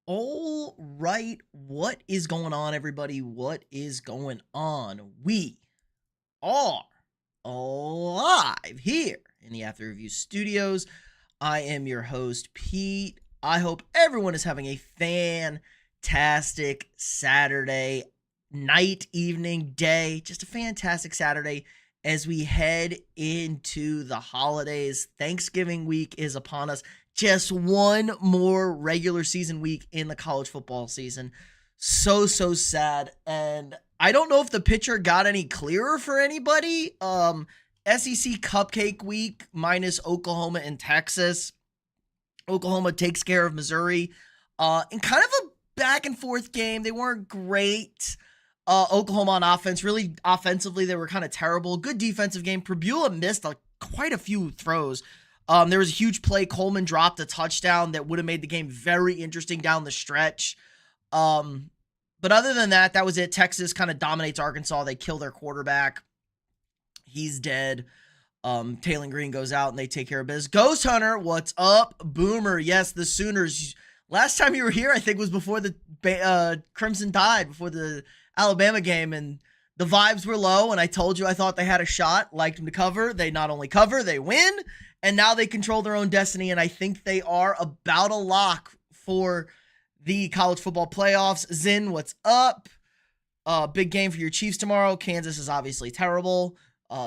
All right, what is going on, everybody? What is going on? We are live here in the After Review Studios. I am your host, Pete. I hope everyone is having a fantastic Saturday night, evening, day. Just a fantastic Saturday as we head into the holidays. Thanksgiving week is upon us. Just one more regular season week in the college football season. So sad. And I don't know if the picture got any clearer for anybody. SEC Cupcake Week minus Oklahoma and Texas. Oklahoma takes care of Missouri in kind of a back and forth game. They weren't great. Oklahoma on offense, really offensively, they were kind of terrible. Good defensive game. Purdue missed quite a few throws. There was a huge play. Coleman dropped a touchdown that would have made the game very interesting down the stretch. But other than that, that was it. Texas kind of dominates Arkansas. They kill their quarterback. He's dead. Taylor Green goes out and they take care of business. Ghost Hunter, what's up? Boomer, yes, the Sooners. Last time you were here, I think, was before the Crimson Tide, before the Alabama game, and the vibes were low, and I told you I thought they had a shot, liked them to cover. They not only cover, they win, and now they control their own destiny, and I think they are about a lock for the college football playoffs. Zin, what's up? Big game for your Chiefs tomorrow. Kansas is obviously terrible.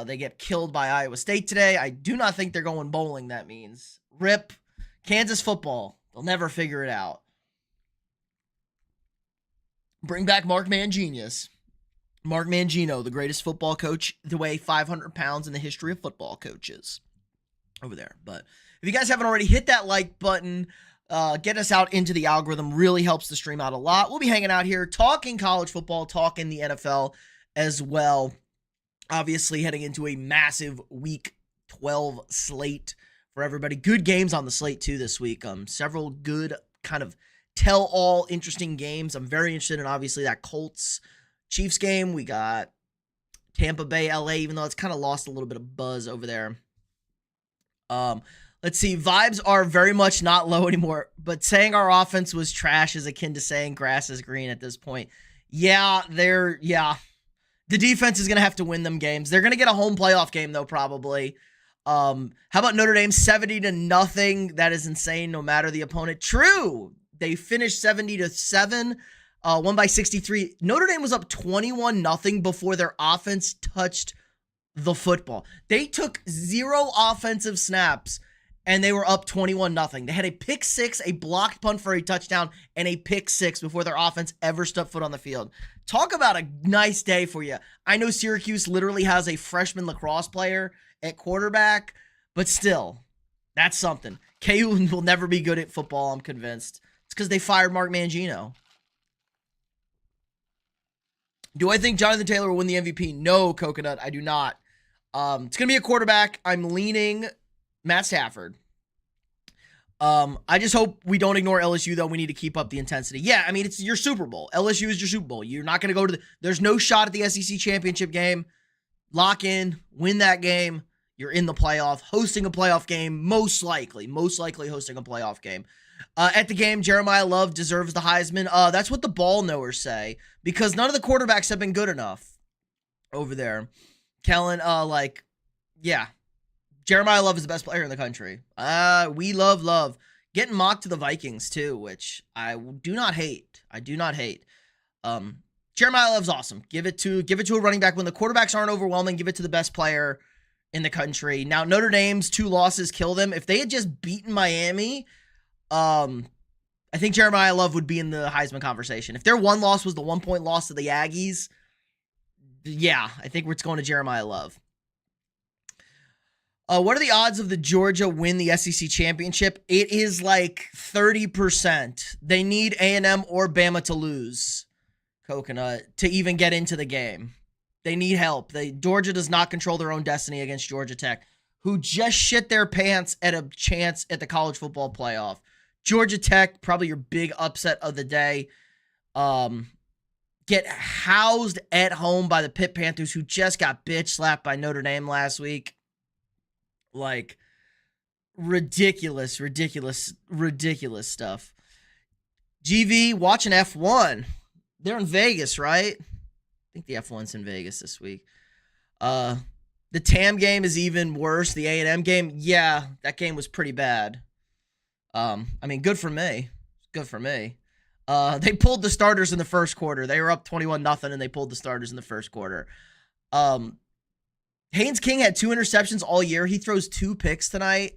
They get killed by Iowa State today. I do not think they're going bowling, that means. RIP. Kansas football. They'll never figure it out. Bring back Mark Mangenius. Mark Mangino, the greatest football coach to weigh 500 pounds in the history of football coaches over there. But if you guys haven't already, hit that like button. Get us out into the algorithm. Really helps the stream out a lot. We'll be hanging out here talking college football, talking the NFL as well. Obviously heading into a massive week 12 slate for everybody. Good games on the slate too this week. Several good kind of tell-all interesting games. I'm very interested in obviously that Colts Chiefs game. We got Tampa Bay, LA, even though it's kind of lost a little bit of buzz over there. Let's see. Vibes are very much not low anymore, but saying our offense was trash is akin to saying grass is green at this point. Yeah. The defense is going to have to win them games. They're going to get a home playoff game though, probably. How about Notre Dame 70-0? That is insane no matter the opponent. True. They finished 70-7. Won by 63. Notre Dame was up 21-0 before their offense touched the football. They took 0 offensive snaps, and they were up 21-0. They had a pick six, a blocked punt for a touchdown, and a pick six before their offense ever stepped foot on the field. Talk about a nice day for you. I know Syracuse literally has a freshman lacrosse player at quarterback, but still, that's something. KU will never be good at football, I'm convinced. It's because they fired Mark Mangino. Do I think Jonathan Taylor will win the MVP? No, Coconut, I do not. It's going to be a quarterback. I'm leaning Matt Stafford. I just hope we don't ignore LSU, though. We need to keep up the intensity. Yeah, I mean, it's your Super Bowl. LSU is your Super Bowl. You're not going to go to there's no shot at the SEC championship game. Lock in, win that game. You're in the playoff, hosting a playoff game, most likely hosting a playoff game. At the game, Jeremiah Love deserves the Heisman. That's what the ball knowers say, because none of the quarterbacks have been good enough over there. Kellen, yeah. Jeremiah Love is the best player in the country. We love. Getting mocked to the Vikings, too, which I do not hate. Jeremiah Love's awesome. Give it to a running back. When the quarterbacks aren't overwhelming, give it to the best player in the country. Now, Notre Dame's 2 losses kill them. If they had just beaten Miami, I think Jeremiah Love would be in the Heisman conversation. If their 1 loss was the 1-point loss to the Aggies, yeah, I think it's going to Jeremiah Love. What are the odds of the Georgia win the SEC championship? It is like 30%. They need A&M or Bama to lose, Coconut, to even get into the game. They need help. Georgia does not control their own destiny against Georgia Tech, who just shit their pants at a chance at the college football playoff. Georgia Tech, probably your big upset of the day. Get housed at home by the Pitt Panthers, who just got bitch slapped by Notre Dame last week. Like, ridiculous stuff. GV watching F1. They're in Vegas, right? I think the F1's in Vegas this week. The TAM game is even worse. The A&M game, yeah, that game was pretty bad. I mean, good for me. Good for me. They pulled the starters in the first quarter. They were up 21-0, and they pulled the starters in the first quarter. Haynes King had 2 interceptions all year. He throws 2 picks tonight.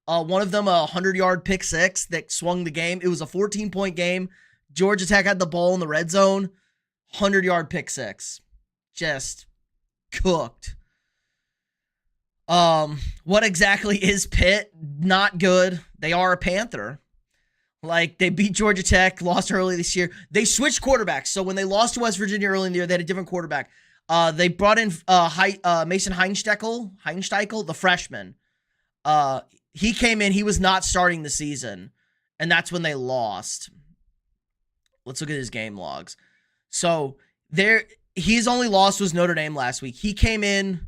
One of them a 100-yard pick 6 that swung the game. It was a 14-point game. Georgia Tech had the ball in the red zone. 100-yard pick 6. Just cooked. What exactly is Pitt? Not good. They are a Panther. Like, they beat Georgia Tech, lost early this year. They switched quarterbacks. So when they lost to West Virginia early in the year, they had a different quarterback. They brought in Mason Heinsteichel, the freshman. He came in. He was not starting the season, and that's when they lost. Let's look at his game logs. So his only loss was Notre Dame last week. He came in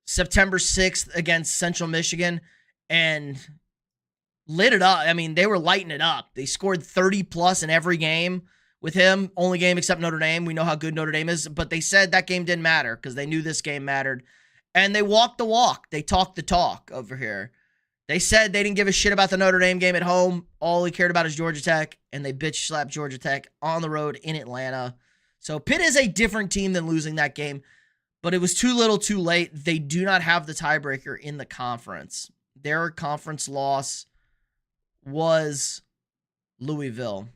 September 6th against Central Michigan and lit it up. I mean, they were lighting it up. They scored 30+ in every game with him. Only game except Notre Dame. We know how good Notre Dame is, but they said that game didn't matter because they knew this game mattered. And they walked the walk. They talked the talk over here. They said they didn't give a shit about the Notre Dame game at home. All he cared about is Georgia Tech, and they bitch slapped Georgia Tech on the road in Atlanta. So Pitt is a different team than losing that game, but it was too little too late. They do not have the tiebreaker in the conference. Their conference loss was Louisville,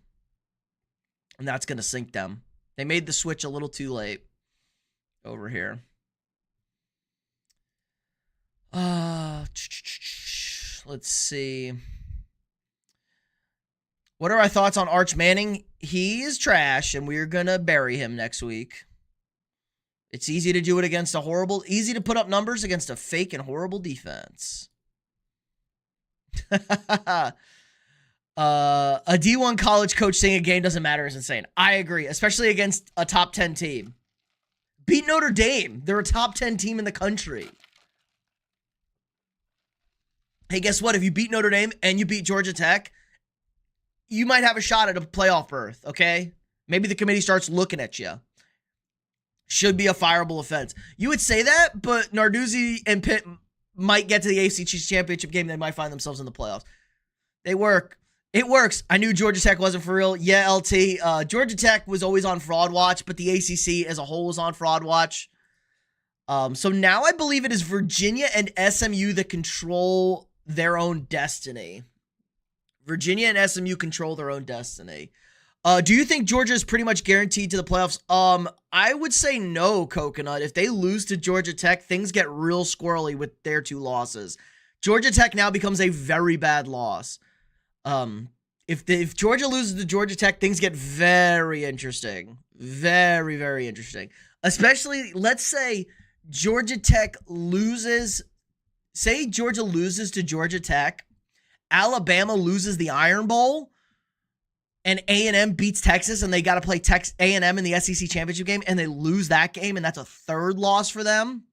and that's going to sink them. They made the switch a little too late over here. Let's see. What are our thoughts on Arch Manning? He is trash, and we're going to bury him next week. It's easy to do it against easy to put up numbers against a fake and horrible defense. A D1 college coach saying a game doesn't matter is insane. I agree, especially against a top 10 team. Beat Notre Dame. They're a top 10 team in the country. Hey, guess what? If you beat Notre Dame and you beat Georgia Tech, you might have a shot at a playoff berth, okay? Maybe the committee starts looking at you. Should be a fireable offense. You would say that, but Narduzzi and Pitt might get to the ACC championship game. They might find themselves in the playoffs. They work. It works. I knew Georgia Tech wasn't for real. Yeah, LT. Georgia Tech was always on fraud watch, but the ACC as a whole is on fraud watch. So now I believe it is Virginia and SMU that control their own destiny. Virginia and SMU control their own destiny. Do you think Georgia is pretty much guaranteed to the playoffs? I would say no, Coconut. If they lose to Georgia Tech, things get real squirrely with their 2 losses. Georgia Tech now becomes a very bad loss. If Georgia loses to Georgia Tech, things get very interesting. Very, very interesting. Especially, let's say Georgia Tech loses. Say Georgia loses to Georgia Tech. Alabama loses the Iron Bowl. And A&M beats Texas, and they got to play A&M in the SEC championship game, and they lose that game, and that's a 3rd loss for them.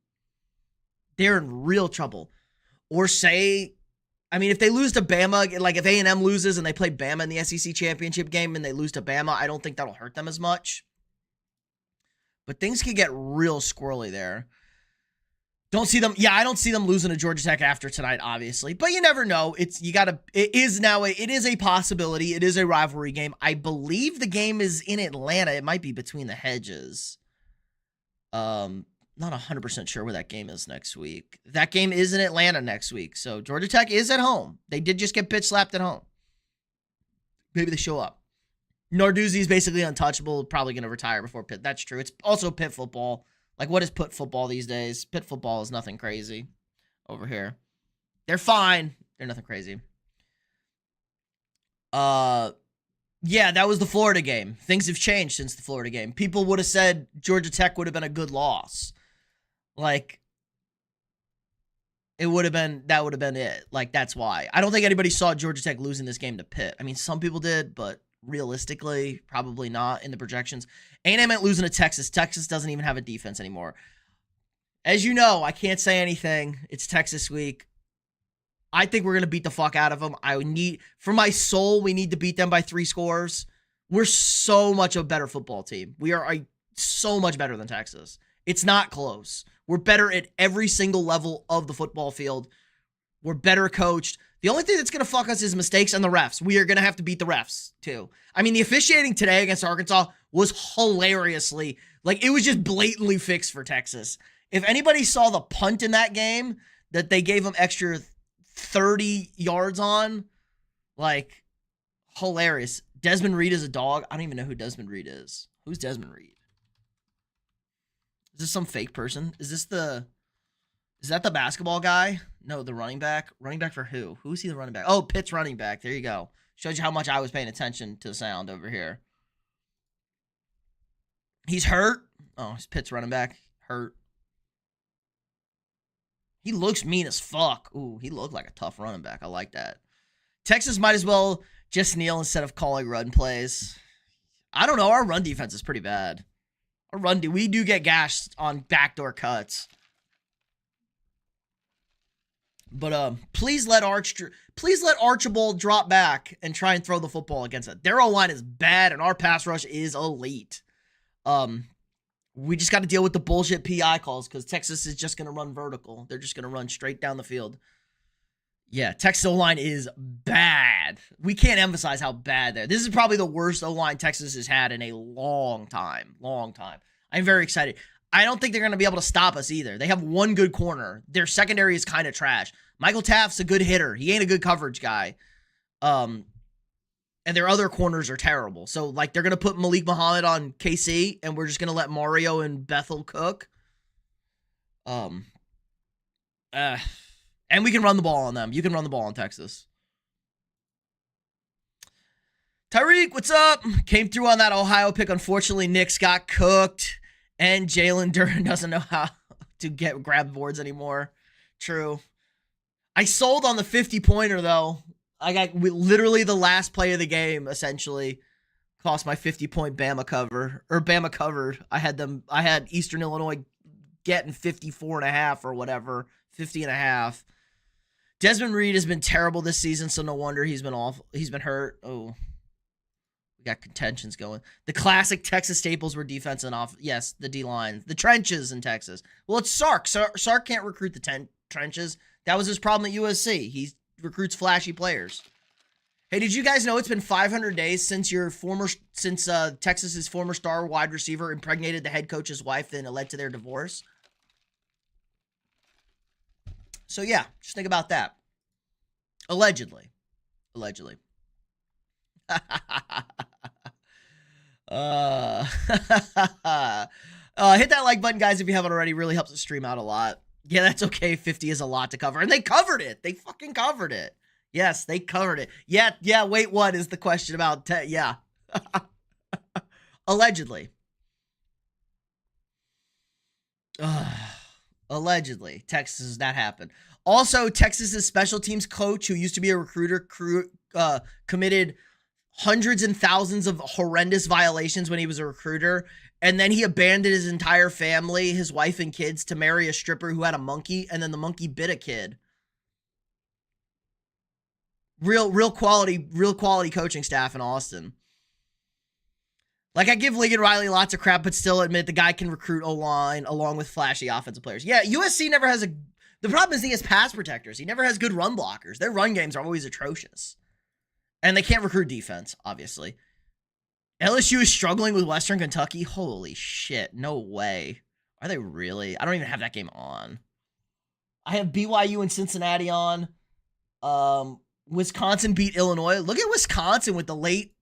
They're in real trouble. Or say, I mean, if they lose to Bama, like if A&M loses and they play Bama in the SEC championship game and they lose to Bama, I don't think that'll hurt them as much. But things can get real squirrely there. Don't see them. Yeah, I don't see them losing to Georgia Tech after tonight, obviously. But you never know. It is a possibility. It is a rivalry game. I believe the game is in Atlanta. It might be between the hedges. Not 100% sure where that game is next week. That game is in Atlanta next week. So Georgia Tech is at home. They did just get bitch slapped at home. Maybe they show up. Narduzzi is basically untouchable. Probably going to retire before Pitt. That's true. It's also Pitt football. Like, what is Pitt football these days? Pitt football is nothing crazy over here. They're fine. They're nothing crazy. Yeah, that was the Florida game. Things have changed since the Florida game. People would have said Georgia Tech would have been a good loss. Like, that would have been it. Like, that's why. I don't think anybody saw Georgia Tech losing this game to Pitt. I mean, some people did, but realistically, probably not in the projections. A&M ain't losing to Texas. Texas doesn't even have a defense anymore. As you know, I can't say anything. It's Texas week. I think we're going to beat the fuck out of them. For my soul, we need to beat them by 3 scores. We're so much a better football team. We are so much better than Texas. It's not close. We're better at every single level of the football field. We're better coached. The only thing that's going to fuck us is mistakes and the refs. We are going to have to beat the refs, too. I mean, the officiating today against Arkansas was hilariously, like, it was just blatantly fixed for Texas. If anybody saw the punt in that game that they gave them extra 30 yards on, like, hilarious. Desmond Reed is a dog. I don't even know who Desmond Reed is. Who's Desmond Reed? Is this some fake person? Is that the basketball guy? No, the running back. Running back for who? Who's he the running back? Oh, Pitt's running back. There you go. Shows you how much I was paying attention to the sound over here. He's hurt. Oh, he's Pitt's running back. Hurt. He looks mean as fuck. Ooh, he looked like a tough running back. I like that. Texas might as well just kneel instead of calling run plays. I don't know. Our run defense is pretty bad. We do get gashed on backdoor cuts. But please let Archibald drop back and try and throw the football against it. Their O-line is bad and our pass rush is elite. We just got to deal with the bullshit PI calls because Texas is just going to run vertical. They're just going to run straight down the field. Yeah, Texas O-line is bad. We can't emphasize how bad they're. This is probably the worst O-line Texas has had in a long time. Long time. I'm very excited. I don't think they're going to be able to stop us either. They have one good corner. Their secondary is kind of trash. Michael Taft's a good hitter. He ain't a good coverage guy. And their other corners are terrible. So, like, they're going to put Malik Muhammad on KC, and we're just going to let Mario and Bethel cook. And we can run the ball on them. You can run the ball on Texas. Tyreek, what's up? Came through on that Ohio pick. Unfortunately, Knicks got cooked. And Jalen Duren doesn't know how to grab boards anymore. True. I sold on the 50-pointer, though. I got literally the last play of the game, essentially. Cost my 50-point Bama cover. Or Bama covered. I had Eastern Illinois getting 54.5 or whatever. 50.5. Desmond Reed has been terrible this season, so no wonder he's been off. He's been hurt. Oh. We got contentions going. The classic Texas staples were defense and off. Yes, the D-line. The trenches in Texas. Well, it's Sark. Sark can't recruit the trenches. That was his problem at USC. He recruits flashy players. Hey, did you guys know it's been 500 days since Texas's former star wide receiver impregnated the head coach's wife, then it led to their divorce? So, yeah, just think about that. Allegedly. Hit that like button, guys, if you haven't already. Really helps the stream out a lot. Yeah, that's okay. 50 is a lot to cover. And they covered it. They fucking covered it. Yes, they covered it. Yeah, wait, what is the question about? Yeah. Allegedly. Allegedly. Texas, that happened. Also, Texas's special teams coach, who used to be a recruiter, committed hundreds and thousands of horrendous violations when he was a recruiter. And then he abandoned his entire family, his wife and kids, to marry a stripper who had a monkey. And then the monkey bit a kid. Real quality coaching staff in Austin. Like, I give Lincoln Riley lots of crap, but still admit the guy can recruit O-line along with flashy offensive players. Yeah, USC never has the problem is he has pass protectors. He never has good run blockers. Their run games are always atrocious. And they can't recruit defense, obviously. LSU is struggling with Western Kentucky. Holy shit, no way. Are they really? I don't even have that game on. I have BYU and Cincinnati on. Wisconsin beat Illinois. Look at Wisconsin with the late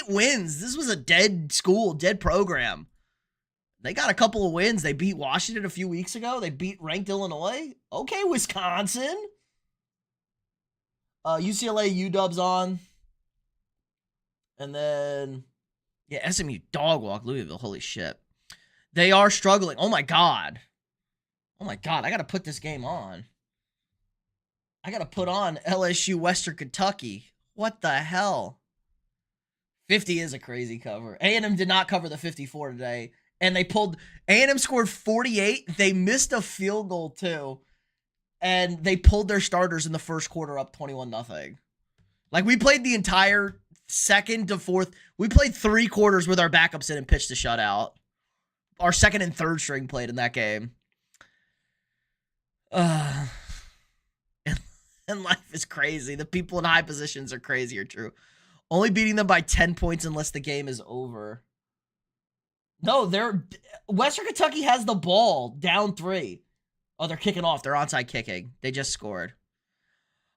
wins. This was a dead program. They got a couple of wins. They beat Washington a few weeks ago. They beat ranked Illinois. Okay, Wisconsin. UCLA, UW's on. And then, yeah, SMU dog walk Louisville. Holy shit. They are struggling. Oh my God. I got to put this game on. I got to put on LSU Western Kentucky. What the hell? 50 is a crazy cover. A&M did not cover the 54 today. And A&M scored 48. They missed a field goal too. And they pulled their starters in the first quarter up 21-0. Like, we played the entire second to fourth. We played 3 quarters with our backups in and pitched a shutout. Our second and third string played in that game. And life is crazy. The people in high positions are crazy or true. Only beating them by 10 points unless the game is over. No, Western Kentucky has the ball, down 3. Oh, they're kicking off. They're onside kicking. They just scored.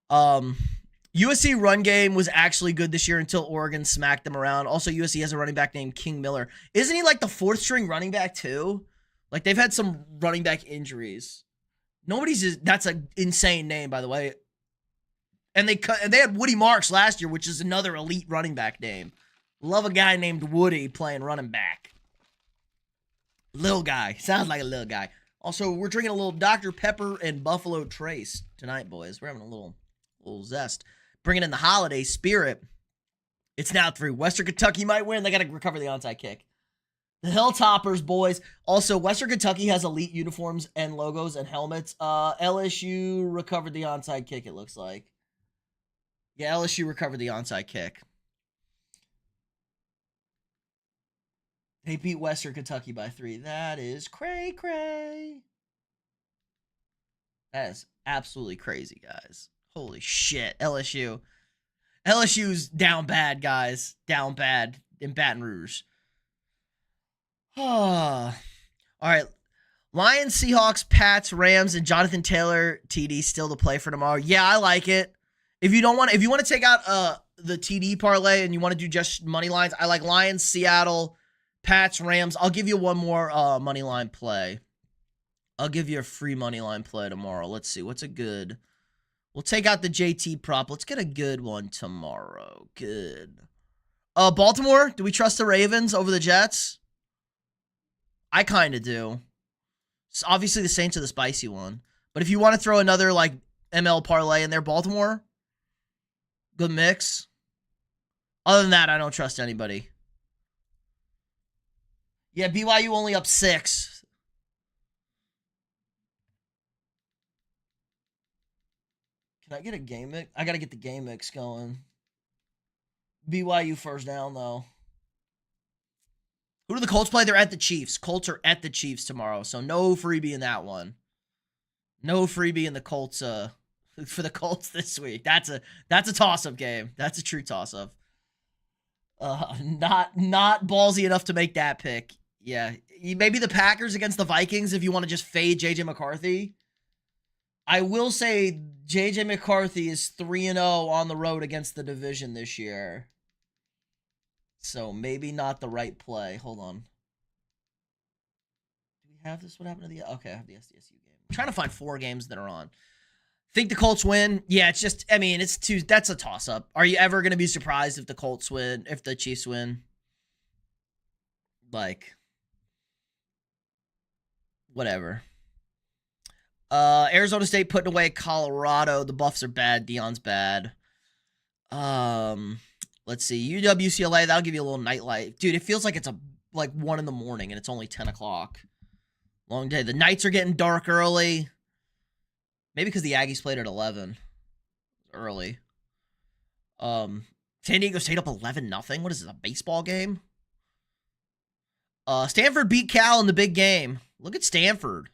USC run game was actually good this year until Oregon smacked them around. Also, USC has a running back named King Miller. Isn't he like the 4th string running back too? Like, they've had some running back injuries. That's an insane name, by the way. And they had Woody Marks last year, which is another elite running back name. Love a guy named Woody playing running back. Little guy. Sounds like a little guy. Also, we're drinking a little Dr. Pepper and Buffalo Trace tonight, boys. We're having a little zest. Bringing in the holiday spirit. It's now 3. Western Kentucky might win. They got to recover the onside kick. The Hilltoppers, boys. Also, Western Kentucky has elite uniforms and logos and helmets. LSU recovered the onside kick, it looks like. Yeah, LSU recovered the onside kick. They beat Western Kentucky by 3. That is cray-cray. That is absolutely crazy, guys. Holy shit, LSU. LSU's down bad, guys. Down bad in Baton Rouge. All right. Lions, Seahawks, Pats, Rams, and Jonathan Taylor TD still to play for tomorrow. Yeah, I like it. If you want to take out the TD parlay and you want to do just money lines, I like Lions, Seattle, Pats, Rams. I'll give you one more money line play. I'll give you a free money line play tomorrow. Let's see. What's a good... We'll take out the JT prop. Let's get a good one tomorrow. Good. Baltimore, do we trust the Ravens over the Jets? I kind of do. It's obviously, the Saints are the spicy one. But if you want to throw another, like, ML parlay in there, Baltimore, good mix. Other than that, I don't trust anybody. Yeah, BYU only up 6. Can I get a game mix? I got to get the game mix going. BYU first down, though. Who do the Colts play? They're at the Chiefs. Colts are at the Chiefs tomorrow, so no freebie in that one. No freebie in the Colts for the Colts this week. That's a toss-up game. That's a true toss-up. Not ballsy enough to make that pick. Yeah, maybe the Packers against the Vikings if you want to just fade JJ McCarthy. I will say JJ McCarthy is 3-0 on the road against the division this year. So maybe not the right play. Hold on. Do we have this? What happened to the... Okay, I have the SDSU game. I'm trying to find 4 games that are on. Think the Colts win? Yeah, it's just... I mean, it's too... That's a toss-up. Are you ever going to be surprised if the Colts win? If the Chiefs win? Like... Whatever. Arizona State putting away Colorado. The Buffs are bad. Deion's bad. Let's see. UW-UCLA, that'll give you a little nightlight. Dude, it feels like it's like 1 in the morning and it's only 10 o'clock. Long day. The nights are getting dark early. Maybe because the Aggies played at 11. Early. San Diego State up 11-0. What is this, a baseball game? Stanford beat Cal in the big game. Look at Stanford.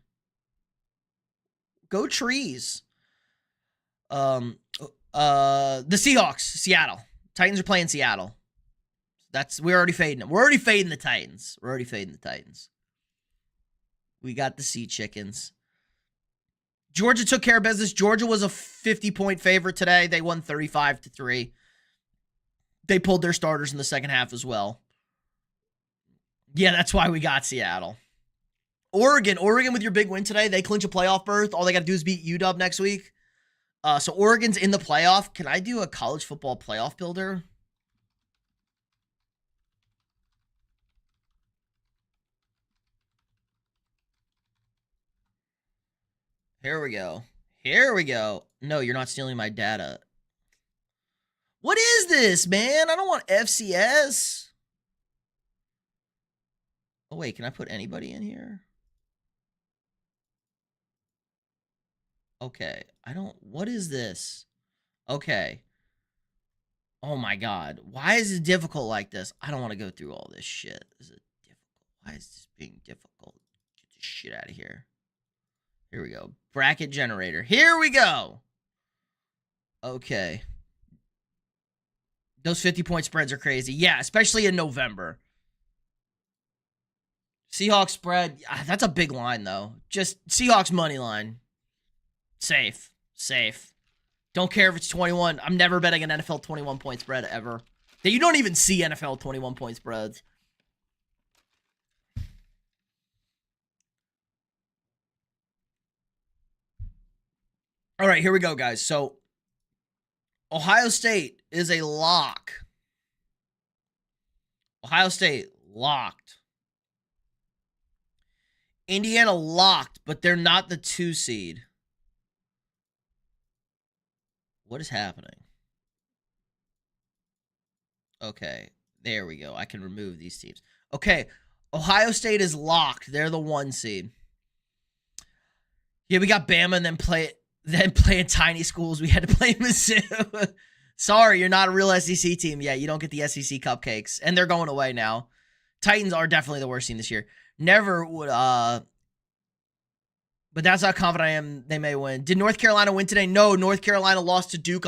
Go Trees. The Seahawks, Seattle. Titans are playing Seattle. We're already fading them. We're already fading the Titans. We got the Sea Chickens. Georgia took care of business. Georgia was a 50-point favorite today. They won 35-3. They pulled their starters in the second half as well. Yeah, that's why we got Seattle. Oregon with your big win today. They clinch a playoff berth. All they got to do is beat UW next week. So Oregon's in the playoff. Can I do a college football playoff builder? Here we go. No, you're not stealing my data. What is this, man? I don't want FCS. Oh, wait. Can I put anybody in here? Okay. What is this? Okay. Oh my God. Why is it difficult like this? I don't want to go through all this shit. Is it difficult? Why is this being difficult? Get this shit out of here. Here we go. Bracket generator. Here we go. Okay. Those 50-point spreads are crazy. Yeah, especially in November. Seahawks spread. That's a big line, though. Just Seahawks money line. Safe. Safe. Don't care if it's 21. I'm never betting an NFL 21-point spread ever. You don't even see NFL 21-point spreads. All right, here we go, guys. So, Ohio State is a lock. Ohio State locked. Indiana locked, but they're not the 2 seed. What is happening? Okay, there we go. I can remove these teams. Okay, Ohio State is locked. They're the 1 seed. Yeah, we got Bama and then playing tiny schools. We had to play Mizzou. Sorry, you're not a real SEC team yet. You don't get the SEC cupcakes, and they're going away now. Titans are definitely the worst team this year. Never would, but that's how confident I am they may win. Did North Carolina win today? No, North Carolina lost to Duke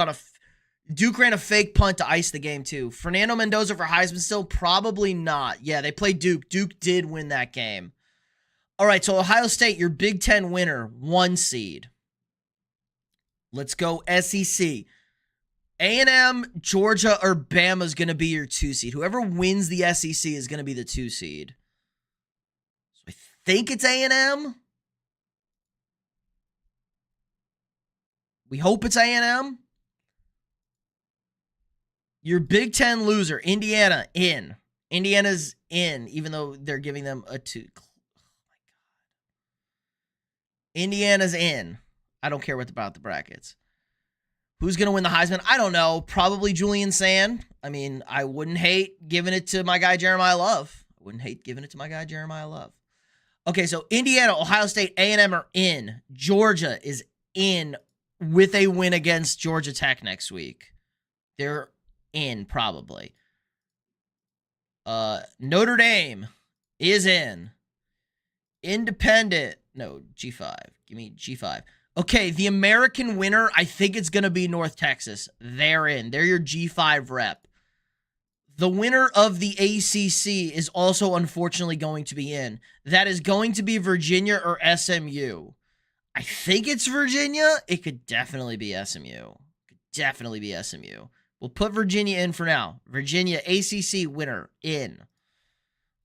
Duke ran a fake punt to ice the game too. Fernando Mendoza for Heisman still? Probably not. Yeah, they played Duke. Duke did win that game. All right, so Ohio State, your Big Ten winner, 1 seed. Let's go SEC. A&M, Georgia, or Bama is going to be your 2 seed. Whoever wins the SEC is going to be the 2 seed. So I think it's A&M. We hope it's A&M. Your Big Ten loser, Indiana, in. Indiana's in, even though they're giving them a 2. Oh my God. Indiana's in. I don't care about the brackets. Who's going to win the Heisman? I don't know. Probably Julian Sand. I mean, I wouldn't hate giving it to my guy Jeremiah Love. Okay, so Indiana, Ohio State, A&M are in. Georgia is in with a win against Georgia Tech next week. They're in, probably. Notre Dame is in. Independent. No, G5. Give me G5. Okay, the American winner, I think it's going to be North Texas. They're in. They're your G5 rep. The winner of the ACC is also unfortunately going to be in. That is going to be Virginia or SMU. I think it's Virginia. It could definitely be SMU. We'll put Virginia in for now. Virginia, ACC winner, in.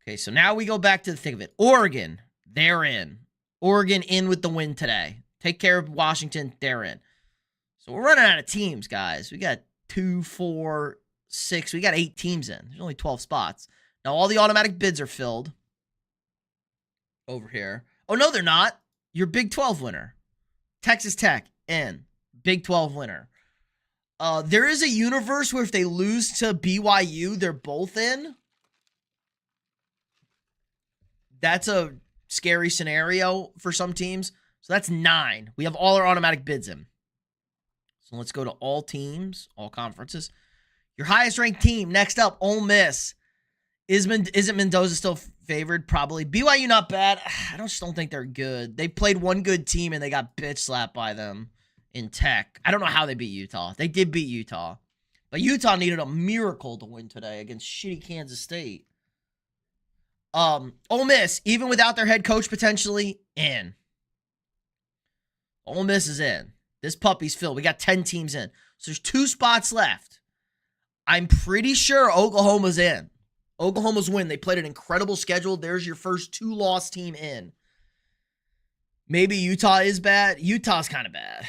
Okay, so now we go back to the thick of it. Oregon, they're in. Oregon in with the win today. Take care of Washington, they're in. So we're running out of teams, guys. We got 2, 4, 6. We got 8 teams in. There's only 12 spots. Now all the automatic bids are filled. Over here. Oh, no, they're not. Your Big 12 winner. Texas Tech, in. Big 12 winner. There is a universe where if they lose to BYU, they're both in. That's a scary scenario for some teams. So that's 9. We have all our automatic bids in. So let's go to all teams, all conferences. Your highest ranked team, next up, Ole Miss. Isn't Mendoza still favored? Probably. BYU not bad. I just don't think they're good. They played one good team and they got bitch slapped by them in Tech. I don't know how they beat Utah. They did beat Utah. But Utah needed a miracle to win today against shitty Kansas State. Ole Miss, even without their head coach potentially, in. Ole Miss is in. This puppy's filled. We got 10 teams in. So there's 2 spots left. I'm pretty sure Oklahoma's in. Oklahoma's win. They played an incredible schedule. There's your first 2-loss team in. Maybe Utah is bad. Utah's kind of bad.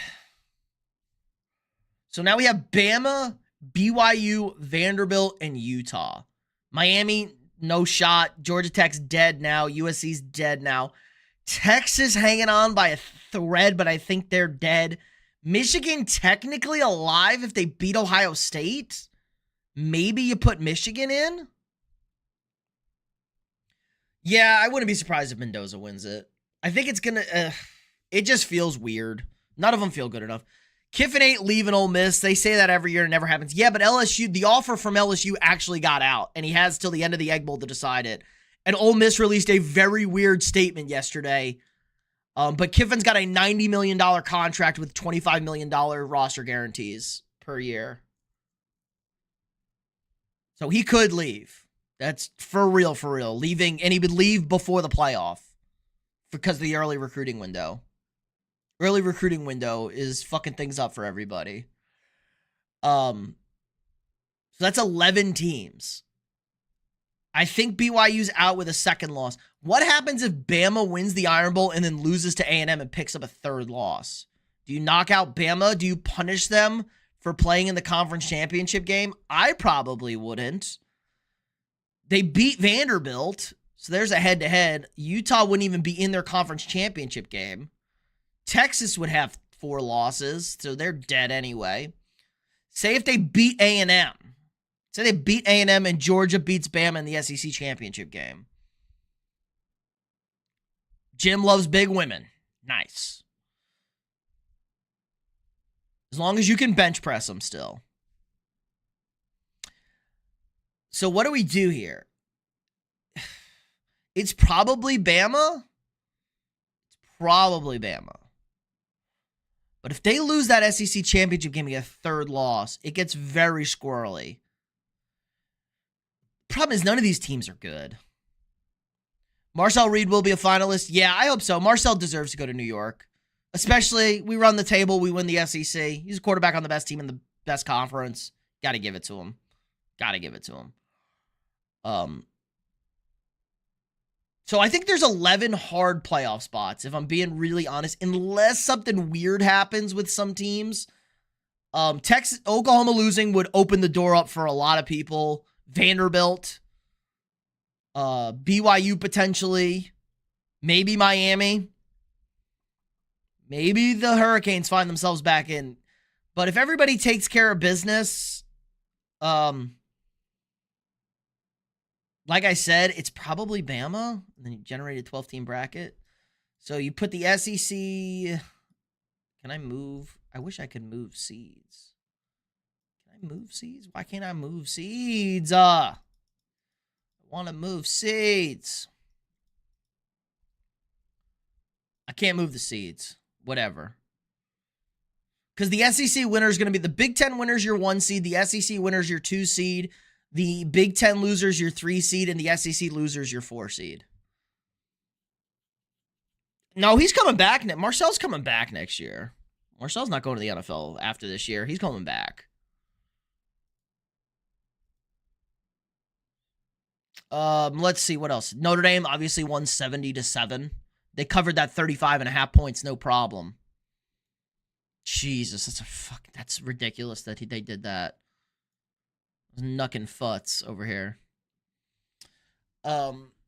So now we have Bama, BYU, Vanderbilt, and Utah. Miami, no shot. Georgia Tech's dead now. USC's dead now. Texas hanging on by a thread, but I think they're dead. Michigan technically alive if they beat Ohio State. Maybe you put Michigan in. Yeah, I wouldn't be surprised if Mendoza wins it. I think it's going to... it just feels weird. None of them feel good enough. Kiffin ain't leaving Ole Miss. They say that every year. It never happens. Yeah, but LSU, the offer from LSU actually got out, and he has till the end of the Egg Bowl to decide it. And Ole Miss released a very weird statement yesterday. But Kiffin's got a $90 million contract with $25 million roster guarantees per year. So he could leave. That's for real, for real. Leaving, and he would leave before the playoff because of the early recruiting window. Early recruiting window is fucking things up for everybody. So that's 11 teams. I think BYU's out with a second loss. What happens if Bama wins the Iron Bowl and then loses to A&M and picks up a third loss? Do you knock out Bama? Do you punish them for playing in the conference championship game? I probably wouldn't. They beat Vanderbilt, so there's a head-to-head. Utah wouldn't even be in their conference championship game. Texas would have 4 losses, so they're dead anyway. Say if they beat A&M. Say they beat A&M and Georgia beats Bama in the SEC championship game. Jim loves big women. Nice. As long as you can bench press them still. So what do we do here? It's probably Bama. It's probably Bama. But if they lose that SEC championship game and get a third loss, it gets very squirrely. Problem is, none of these teams are good. Marcel Reed will be a finalist. Yeah, I hope so. Marcel deserves to go to New York. Especially, we run the table, we win the SEC. He's a quarterback on the best team in the best conference. Got to give it to him. Got to give it to him. So I think there's 11 hard playoff spots, if I'm being really honest, unless something weird happens with some teams. Oklahoma losing would open the door up for a lot of people. Vanderbilt, BYU potentially, maybe Miami, maybe the Hurricanes find themselves back in. But if everybody takes care of business, like I said, it's probably Bama. And then you generate a 12-team bracket. So you put the SEC. Can I move? I wish I could move seeds. Can I move seeds? Why can't I move seeds? I want to move seeds. I can't move the seeds. Whatever. Because the SEC winner is going to be the Big Ten winners, your 1 seed. The SEC winners, your 2 seed. The Big Ten losers, your 3 seed, and the SEC losers, your 4 seed. No, he's coming back. Marcel's coming back next year. Marcel's not going to the NFL after this year. He's coming back. Let's see what else. Notre Dame obviously won 70-7. They covered that 35.5 points, no problem. Jesus, that's ridiculous that they did that. Knucking futs over here.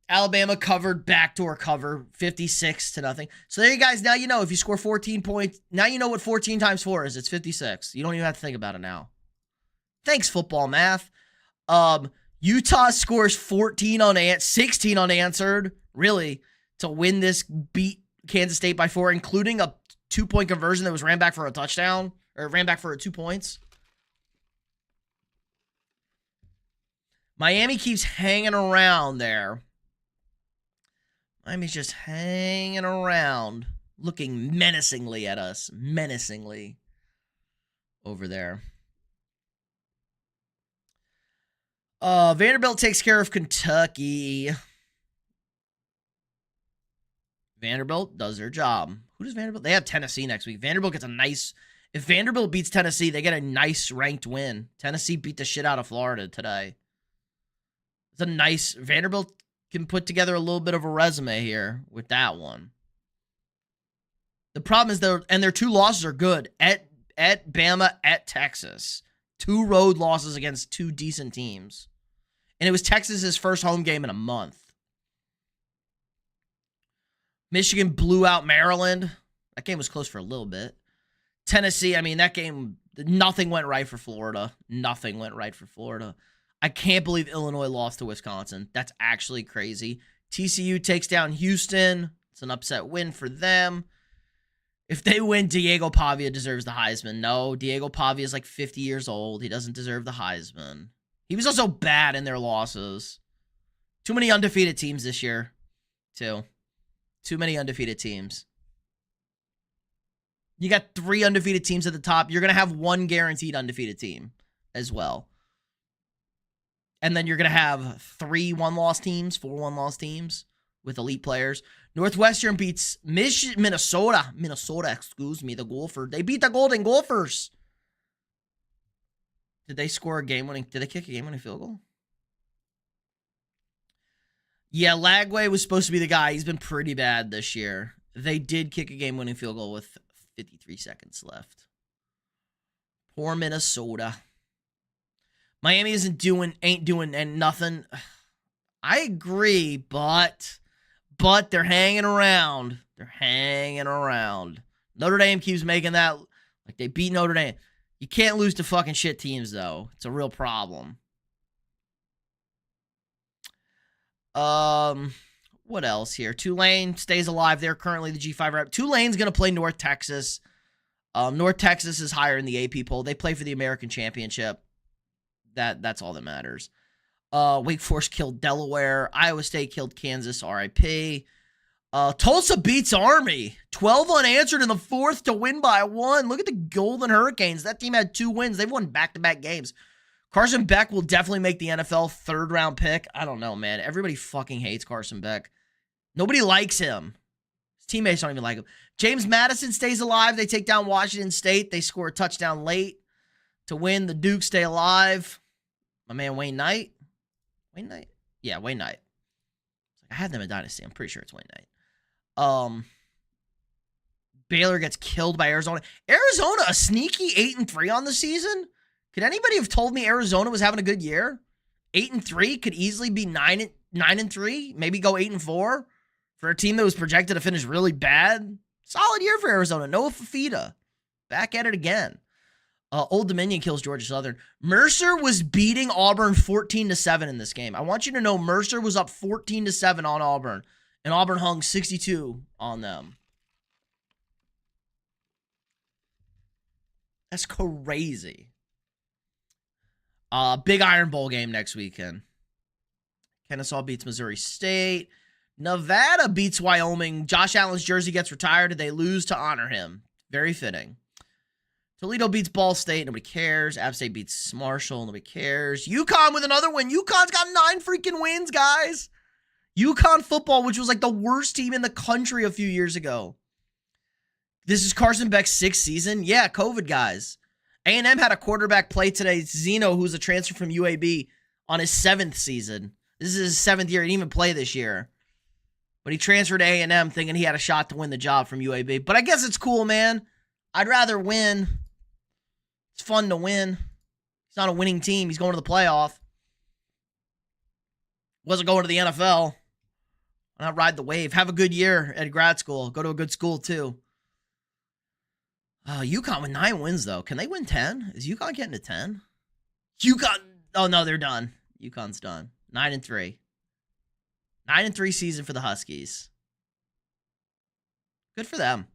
Alabama covered, backdoor cover, 56-0. So there you guys, now you know if you score 14 points, now you know what 14 times 4 is. It's 56. You don't even have to think about it now. Thanks, football math. Utah scores 16 unanswered, really, to win this, beat Kansas State by 4, including a 2-point conversion that was ran back for a touchdown, or ran back for 2 points. Miami keeps hanging around there. Miami's just hanging around, looking menacingly at us. Menacingly over there. Vanderbilt takes care of Kentucky. Vanderbilt does their job. Who does Vanderbilt? They have Tennessee next week. Vanderbilt gets a nice... If Vanderbilt beats Tennessee, they get a nice ranked win. Tennessee beat the shit out of Florida today. It's a nice... Vanderbilt can put together a little bit of a resume here with that one. The problem is their 2 losses are good. At Bama, at Texas. 2 road losses against 2 decent teams. And it was Texas's first home game in a month. Michigan blew out Maryland. That game was close for a little bit. Tennessee, I mean, that game, nothing went right for Florida. Nothing went right for Florida. I can't believe Illinois lost to Wisconsin. That's actually crazy. TCU takes down Houston. It's an upset win for them. If they win, Diego Pavia deserves the Heisman. No, Diego Pavia is like 50 years old. He doesn't deserve the Heisman. He was also bad in their losses. Too many undefeated teams this year, too. Too many undefeated teams. You got 3 undefeated teams at the top. You're going to have 1 guaranteed undefeated team as well. And then you're going to have 3 one-loss teams, 4 one-loss teams with elite players. Northwestern beats Minnesota. Excuse me, the Gophers. They beat the Golden Gophers. Did they score a game-winning? Did they kick a game-winning field goal? Yeah, Lagway was supposed to be the guy. He's been pretty bad this year. They did kick a game-winning field goal with 53 seconds left. Poor Minnesota. Miami ain't doing and nothing. I agree, but they're hanging around. They're hanging around. Notre Dame keeps making that like they beat Notre Dame. You can't lose to fucking shit teams though. It's a real problem. What else here? Tulane stays alive. They're currently the G5 rep. Tulane's going to play North Texas. North Texas is higher in the AP poll. They play for the American Championship. That's all that matters. Wake Forest killed Delaware. Iowa State killed Kansas. RIP. Tulsa beats Army. 12 unanswered in the 4th to win by 1. Look at the Golden Hurricanes. That team had 2 wins. They've won back-to-back games. Carson Beck will definitely make the NFL 3rd-round pick. I don't know, man. Everybody fucking hates Carson Beck. Nobody likes him. His teammates don't even like him. James Madison stays alive. They take down Washington State. They score a touchdown late to win. The Dukes stay alive. My man Wayne Knight. Wayne Knight? Yeah, Wayne Knight. I had them in Dynasty. I'm pretty sure it's Wayne Knight. Baylor gets killed by Arizona. Arizona, a sneaky 8-3 on the season? Could anybody have told me Arizona was having a good year? 8-3 could easily be 9-3, maybe go 8-4 for a team that was projected to finish really bad. Solid year for Arizona. Noah Fafita back at it again. Old Dominion kills Georgia Southern. Mercer was beating Auburn 14-7 in this game. I want you to know Mercer was up 14-7 on Auburn, and Auburn hung 62 on them. That's crazy. Big Iron Bowl game next weekend. Kennesaw beats Missouri State. Nevada beats Wyoming. Josh Allen's jersey gets retired, and they lose to honor him. Very fitting. Toledo beats Ball State. Nobody cares. App State beats Marshall. Nobody cares. UConn with another win. UConn's got 9 freaking wins, guys. UConn football, which was like the worst team in the country a few years ago. This is Carson Beck's 6th season. Yeah, COVID, guys. A&M had a quarterback play today, Zeno, who's a transfer from UAB, on his 7th season. This is his 7th year. He didn't even play this year. But he transferred to A&M thinking he had a shot to win the job from UAB. But I guess it's cool, man. I'd rather win. It's fun to win. He's not a winning team. He's going to the playoff. Wasn't going to the NFL. Why not ride the wave? Have a good year at grad school. Go to a good school, too. UConn with 9 wins, though. Can they win 10? Is UConn getting to 10? UConn. Oh, no, they're done. UConn's done. 9-3. 9-3 season for the Huskies. Good for them.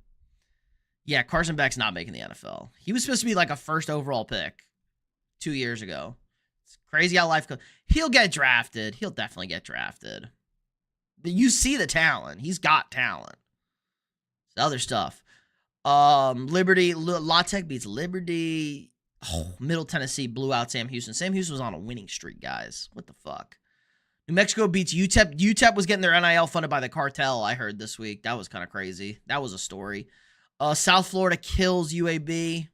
Yeah, Carson Beck's not making the NFL. He was supposed to be like a 1st overall pick 2 years ago. It's crazy how life goes. He'll get drafted. He'll definitely get drafted. But you see the talent. He's got talent. It's other stuff. Liberty, La Tech beats Liberty. Oh, Middle Tennessee blew out Sam Houston. Sam Houston was on a winning streak, guys. What the fuck? New Mexico beats UTEP. UTEP was getting their NIL funded by the cartel, I heard this week. That was kind of crazy. That was a story. South Florida kills UAB.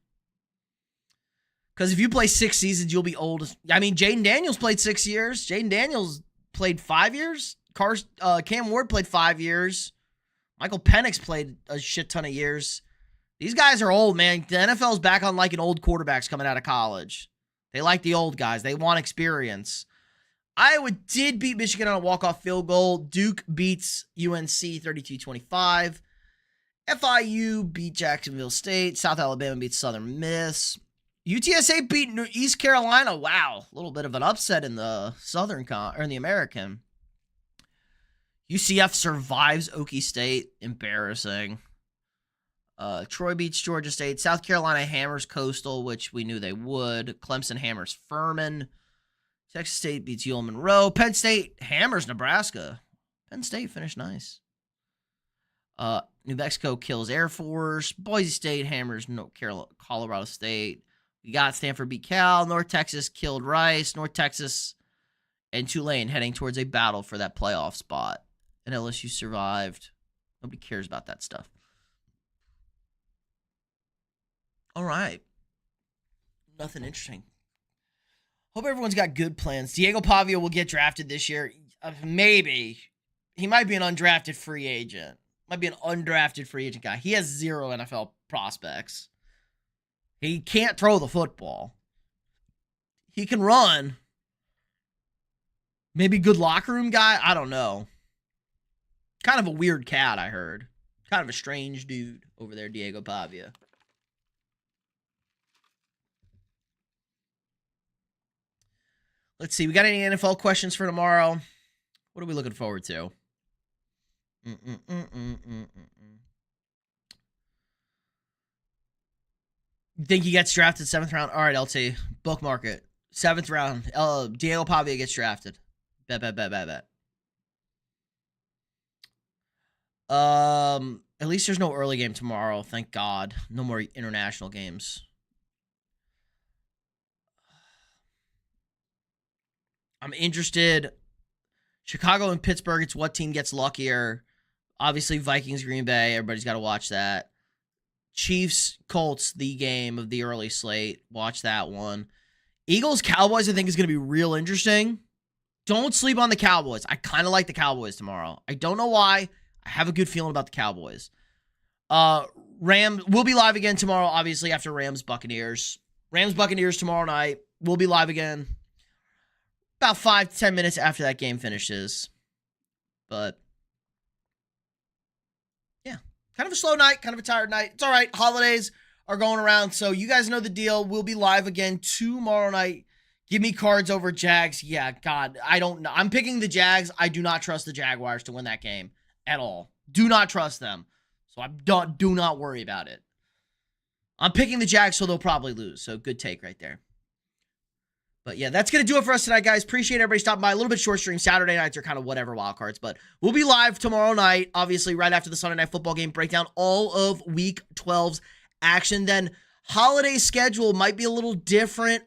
Because if you play 6 seasons, you'll be old. I mean, Jaden Daniels played 6 years. Jaden Daniels played 5 years. Cam Ward played 5 years. Michael Penix played a shit ton of years. These guys are old, man. The NFL's back on liking old quarterbacks coming out of college. They like the old guys. They want experience. Iowa did beat Michigan on a walk-off field goal. Duke beats UNC 32-25. FIU beat Jacksonville State. South Alabama beats Southern Miss. UTSA beat East Carolina. Wow, a little bit of an upset in the in the American. UCF survives Okie State. Embarrassing. Troy beats Georgia State. South Carolina hammers Coastal, which we knew they would. Clemson hammers Furman. Texas State beats UL Monroe. Penn State hammers Nebraska. Penn State finished nice. New Mexico kills Air Force. Boise State hammers Colorado State. We got Stanford beat Cal. North Texas killed Rice. North Texas and Tulane heading towards a battle for that playoff spot. And LSU survived. Nobody cares about that stuff. All right. Nothing interesting. Hope everyone's got good plans. Diego Pavia will get drafted this year. Maybe. He might be an undrafted free agent. Might be an undrafted free agent guy. He has 0 NFL prospects. He can't throw the football. He can run. Maybe good locker room guy? I don't know. Kind of a weird cat, I heard. Kind of a strange dude over there, Diego Pavia. Let's see. We got any NFL questions for tomorrow? What are we looking forward to? You think he gets drafted 7th round? All right, LT. Bookmark it. 7th round. Diego Pavia gets drafted. Bet. At least there's no early game tomorrow. Thank God. No more international games. I'm interested. Chicago and Pittsburgh, it's what team gets luckier. Obviously, Vikings, Green Bay. Everybody's got to watch that. Chiefs, Colts, the game of the early slate. Watch that one. Eagles, Cowboys, I think is going to be real interesting. Don't sleep on the Cowboys. I kind of like the Cowboys tomorrow. I don't know why. I have a good feeling about the Cowboys. Rams, we'll be live again tomorrow, obviously, after Rams, Buccaneers. Rams, Buccaneers tomorrow night. We'll be live again about 5 to 10 minutes after that game finishes. But, yeah, kind of a slow night, kind of a tired night. It's all right. Holidays are going around, so you guys know the deal. We'll be live again tomorrow night. Give me cards over Jags. Yeah, God, I don't know. I'm picking the Jags. I do not trust the Jaguars to win that game at all. Do not trust them. So do not worry about it. I'm picking the Jags, so they'll probably lose. So good take right there. But yeah, that's going to do it for us tonight, guys. Appreciate everybody stopping by. A little bit short stream. Saturday nights are kind of whatever wild cards. But we'll be live tomorrow night, obviously, right after the Sunday Night Football game. Break down all of Week 12's action. Then holiday schedule might be a little different.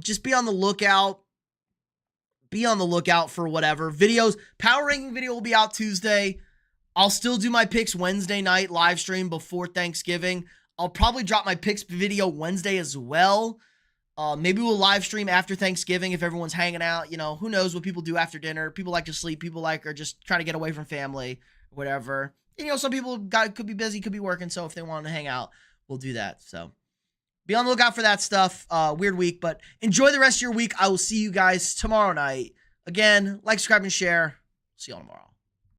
Just be on the lookout. Be on the lookout for whatever. Videos. Power ranking video will be out Tuesday. I'll still do my picks Wednesday night live stream before Thanksgiving. I'll probably drop my picks video Wednesday as well. Maybe we'll live stream after Thanksgiving if everyone's hanging out. You know, who knows what people do after dinner. People like to sleep. People are just trying to get away from family, whatever. And, you know, some people could be busy, could be working. So if they want to hang out, we'll do that. So be on the lookout for that stuff. Weird week, but enjoy the rest of your week. I will see you guys tomorrow night. Again, like, subscribe, and share. See you all tomorrow.